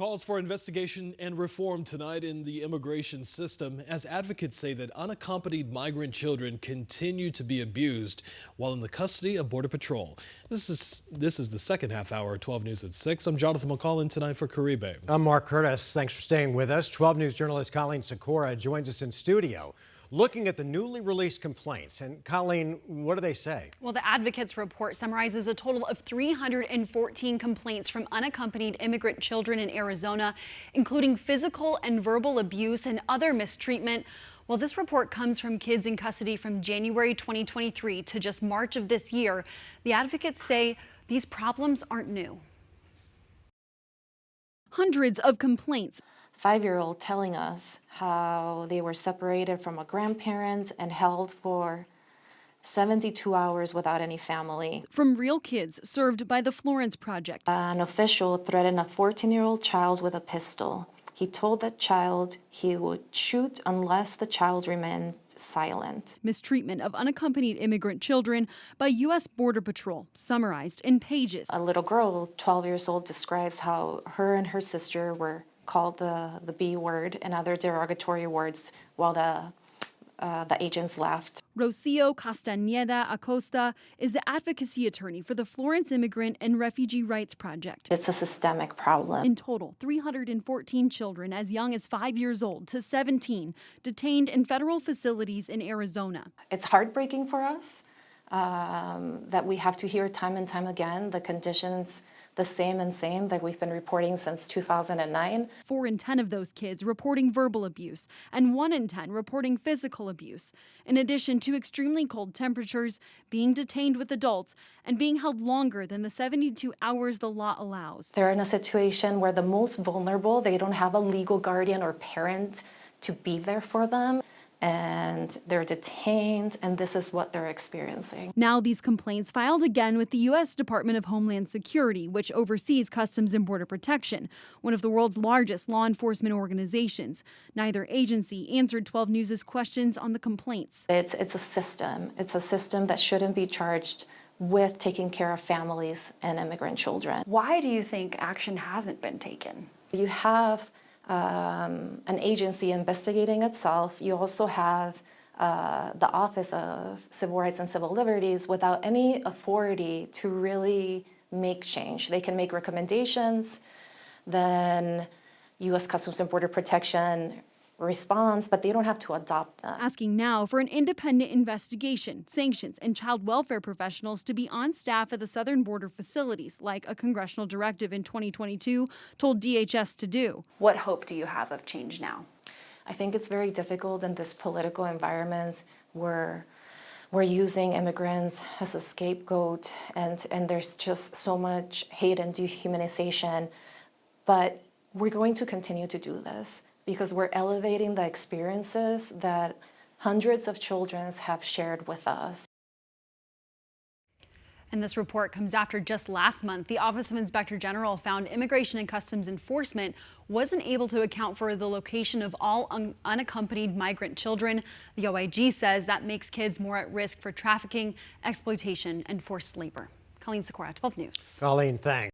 Calls for investigation and reform tonight in the immigration system as advocates say that unaccompanied migrant children continue to be abused while in the custody of Border Patrol. This is the second half hour of 12 News at 6. I'm Jonathan McCall in tonight for Caribe. I'm Mark Curtis. Thanks for staying with us. 12 News journalist Colleen Sikora joins us in studio, looking at the newly released complaints. And Colleen, what do they say? Well, the advocates report summarizes a total of 314 complaints from unaccompanied immigrant children in Arizona, including physical and verbal abuse and other mistreatment. Well, this report comes from kids in custody from January 2023 to just March of this year. The advocates say these problems aren't new. Hundreds of complaints. 5-year-old telling us how they were separated from a grandparent and held for 72 hours without any family. From real kids served by the Florence Project. An official threatened a 14-year-old child with a pistol. He told that child he would shoot unless the child remained silent. Mistreatment of unaccompanied immigrant children by U.S. Border Patrol, summarized in pages. A little girl, 12 years old, describes how her and her sister were called the B word and other derogatory words while the agents left. Rocio Castañeda Acosta is the advocacy attorney for the Florence Immigrant and Refugee Rights Project. It's a systemic problem. In total, 314 children as young as 5 years old to 17 detained in federal facilities in Arizona. It's heartbreaking for us that we have to hear time and time again the conditions the same that we've been reporting since 2009. 4 in 10 of those kids reporting verbal abuse and 1 in 10 reporting physical abuse, in addition to extremely cold temperatures, being detained with adults, and being held longer than the 72 hours the law allows. They're in a situation where the most vulnerable, they don't have a legal guardian or parent to be there for them, and they're detained, and this is what they're experiencing. Now these complaints filed again with the U.S. Department of Homeland Security, which oversees Customs and Border Protection, one of the world's largest law enforcement organizations. Neither agency answered 12 News' questions on the complaints. It's a system. It's a system that shouldn't be charged with taking care of families and immigrant children. Why do you think action hasn't been taken? You have an agency investigating itself. You also have the Office of Civil Rights and Civil Liberties without any authority to really make change. They can make recommendations, then U.S. Customs and Border Protection responds, but they don't have to adopt them. Asking now for an independent investigation, sanctions, and child welfare professionals to be on staff at the southern border facilities, like a congressional directive in 2022 told DHS to do. What hope do you have of change now? I think it's very difficult in this political environment where we're using immigrants as a scapegoat, and there's just so much hate and dehumanization. But we're going to continue to do this, because we're elevating the experiences that hundreds of children have shared with us. And this report comes after just last month, the Office of Inspector General found Immigration and Customs Enforcement wasn't able to account for the location of all unaccompanied migrant children. The OIG says that makes kids more at risk for trafficking, exploitation, and forced labor. Colleen Sikora, 12 News. Colleen, thanks.